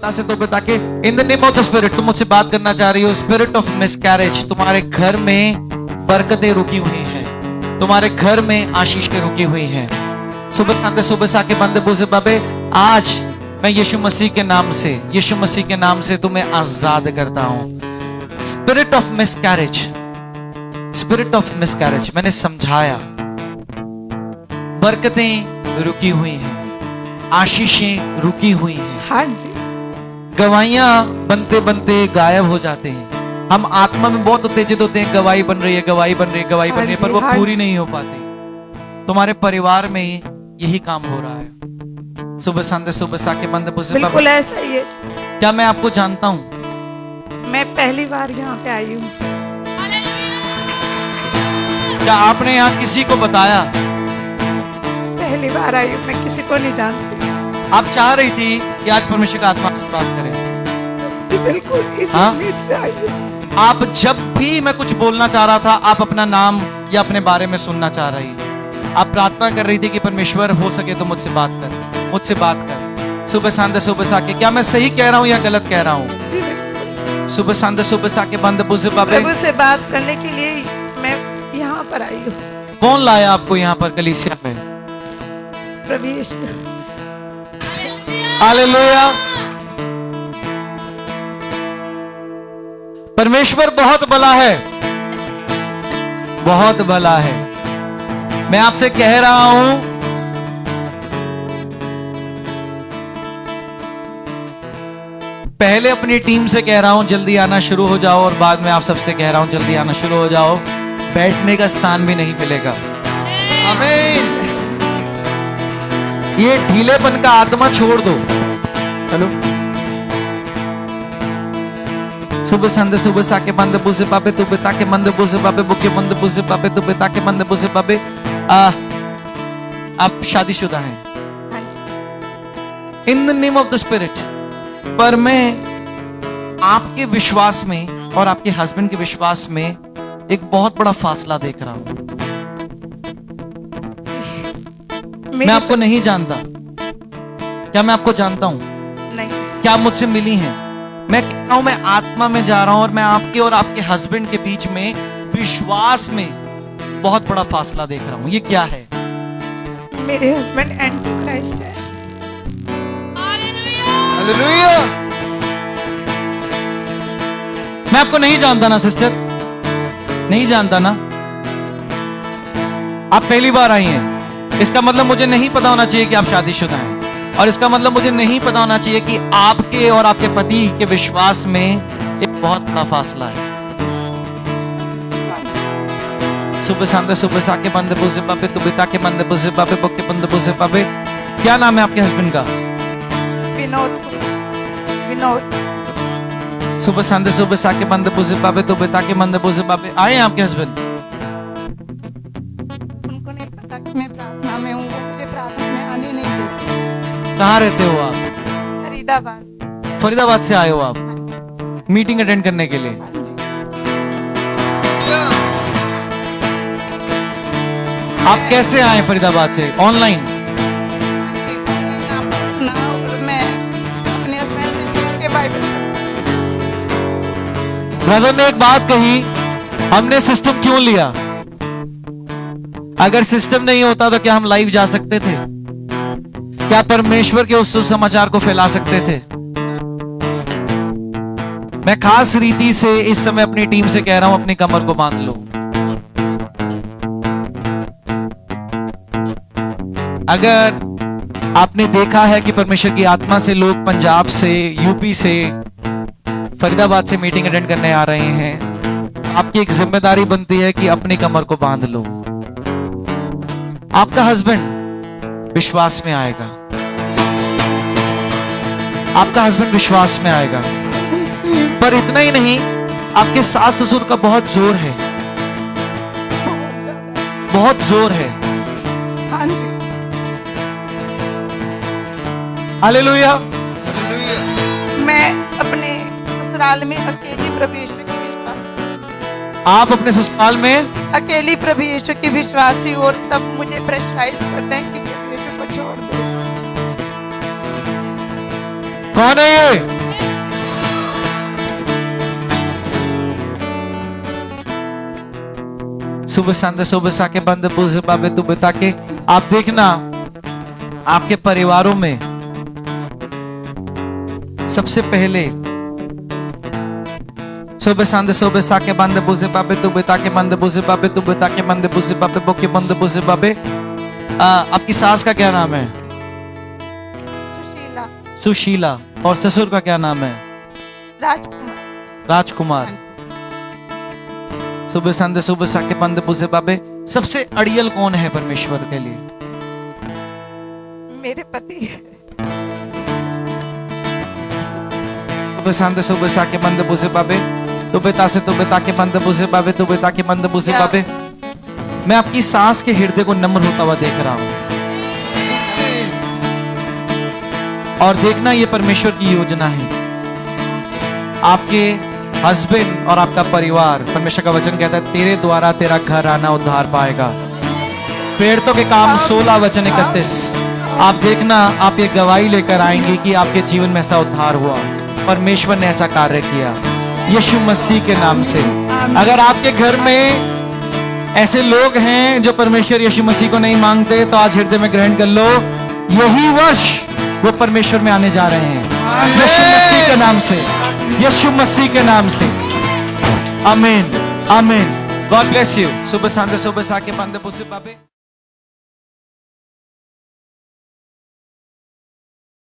पिता से तो पिता के in the name of the spirit तुम मुझसे बात करना चाह रही हो। स्पिरिट ऑफ मिसकैरेज तुम्हारे घर में बरकतें रुकी हुई हैं, तुम्हारे घर में आशीषें रुकी हुई हैं। सुबह सा के बंदे बुज़े बाबे, आज मैं यीशु मसीह के नाम से तुम्हें आजाद करता हूं। स्पिरिट ऑफ मिसकैरेज मैंने समझाया, बरकतें रुकी हुई हैं, आशीषें रुकी हुई हैं। हाँ जी, गवाहियां बनते बनते गायब हो जाते हैं। हम आत्मा में बहुत उत्तेजित होते हैं, गवाही बन रही है, पर वो पूरी नहीं हो पाती। तुम्हारे परिवार में यही काम हो रहा है। सुबह सा के बंदे बिल्कुल ऐसा ही है। क्या मैं आपको जानता हूं? मैं पहली बार यहाँ पे आई हूँ। क्या आपने यहाँ किसी को बताया? पहली बार आई हूँ, मैं किसी को नहीं जानती। आप चाह रही थी कि आज परमेश्वर का आत्मा से बात करें? जी बिल्कुल, इस उम्मीद से आई हूँ। आप जब भी मैं कुछ बोलना चाह रहा था, आप अपना नाम या अपने बारे में सुनना चाह रही थी। आप प्रार्थना कर रही थी कि परमेश्वर हो सके तो मुझसे बात कर। सुबह सा के, क्या मैं सही कह रहा हूँ या गलत कह रहा हूँ? सुबह सा के बंद बुज़े बाबे, प्रभु से बात करने के लिए मैं यहाँ पर आई हूँ। कौन लाया आपको यहाँ पर कलीसिया में? प्रभु यीशु। हालेलुया। परमेश्वर बहुत भला है, बहुत भला है। मैं आपसे कह रहा हूं, पहले अपनी टीम से कह रहा हूं जल्दी आना शुरू हो जाओ, और बाद में आप सबसे कह रहा हूं जल्दी आना शुरू हो जाओ। बैठने का स्थान भी नहीं मिलेगा। आमीन। ये ढीलेपन का आत्मा छोड़ दो। चलो, सुबह सा के बंद बुज़े बाबे, तू बेटा के बंद बुज़े बाबे, बुके बंद बुज़े बाबे, तू बेटा के बंद बुज़े बाबे। आप शादीशुदा हैं? In the name of the spirit. पर मैं आपके विश्वास में और आपके हस्बैंड के विश्वास में एक बहुत बड़ा फासला देख रहा हूं। मैं आपको नहीं जानता। क्या मैं आपको जानता हूं? नहीं। क्या आप मुझसे मिली हैं? मैं कह रहा हूं, मैं आत्मा में जा रहा हूं, और मैं आपके और आपके हस्बैंड के बीच में विश्वास में बहुत बड़ा फासला देख रहा हूं। ये क्या है? मेरे हस्बैंड एंटी क्राइस्ट है। हालेलुया। मैं आपको नहीं जानता ना सिस्टर, नहीं जानता ना। आप पहली बार आई हैं, इसका मतलब मुझे नहीं पता होना चाहिए कि आप शादीशुदा हैं, और इसका मतलब मुझे नहीं पता होना चाहिए कि आपके और आपके पति के विश्वास में एक बहुत बड़ा फासला है। सुबह सा के बंदे बुज़े बाबे, तू बिता के बंदे बुज़े बाबे, बुके बंदे बुज़े बाबे। क्या नाम है आपके हस्बैंड का? विनोद। सुबह सा के बंदे बुज़े बाबे, तू बिता के बंदे बुज़े बाबे। आए हैं आपके हस्बैंड? उनको नहीं पता कि मैं प्रार्थना में हूँ, वो मुझे प्रार्थना में आने नहीं देते। कहाँ रहते हो आप? फरीदाबाद से आए हो आप मीटिंग अटेंड करने के लिए? आप कैसे आए फरीदाबाद से? ऑनलाइन? ब्रदर ने एक बात कही, हमने सिस्टम क्यों लिया? अगर सिस्टम नहीं होता तो क्या हम लाइव जा सकते थे? क्या परमेश्वर के उस सुसमाचार को फैला सकते थे? मैं खास रीति से इस समय अपनी टीम से कह रहा हूं, अपनी कमर को बांध लो। अगर आपने देखा है कि परमेश्वर की आत्मा से लोग पंजाब से, यूपी से, फरीदाबाद से मीटिंग अटेंड करने आ रहे हैं, आपकी एक जिम्मेदारी बनती है कि अपनी कमर को बांध लो। आपका हस्बैंड विश्वास में आएगा, आपका हस्बैंड विश्वास में आएगा। पर इतना ही नहीं, आपके सास ससुर का बहुत जोर है, बहुत जोर है। हालेलुया। मैं अपने ससुराल में अकेली प्रभु यीशु की विश्वास। आप अपने ससुराल में अकेली प्रभु यीशु की विश्वासी, और सब मुझे प्रेशराइज करते हैं कि प्रभु यीशु को छोड़ दे। कौन है ये? सुबह संदे सुबह साके बंद बुझे बाबे तू बता के आप देखना आपके परिवारों में सबसे पहले सुबह संदे सुबह साके बंद बुझे बाबे तू बता के बंद बुझे बाबे तू बता के बंद बुझे बाबे बोके बंद बुझे बाबे। आपकी सास का क्या नाम है? सुशीला। सुशीला। और ससुर का क्या नाम है? राजकुमार। राजकुमार। सुबह संदे सुबह साके बंद बुझे बाबे। सबसे अड़ियल कौन है परमेश्वर के लिए? मेरे पति। सुबह संदे सुबह साके बंद बुझे बाबे तो बेटा से तो बेटा के बंद बुझे बाबे तो बेटा के बंद बुझे बाबे। मैं आपकी सास के हृदय को नम्र होता हुआ देख रहा हूं और देखना ये परमेश्वर की योजना है। आपके हस्बैंड और आपका परिवार, परमेश्वर का वचन कहता है तेरे द्वारा तेरा घर आना उद्धार पाएगा। प्रेरितों के काम 16 वचन 31। आप देखना आप ये गवाही लेकर आएंगे कि आपके जीवन में ऐसा उद्धार हुआ, परमेश्वर ने ऐसा कार्य किया यीशु मसीह के नाम से। अगर आपके घर में ऐसे लोग हैं जो परमेश्वर यीशु मसीह को नहीं मांगते तो आज हृदय में ग्रहण कर लो, यही वर्ष वो परमेश्वर में आने जा रहे हैं यीशु मसीह के नाम से, यीशु मसीह के नाम से। आमीन आमीन। God bless you. सुबह सांदे सुबह साके बंदे बुसे बाबे।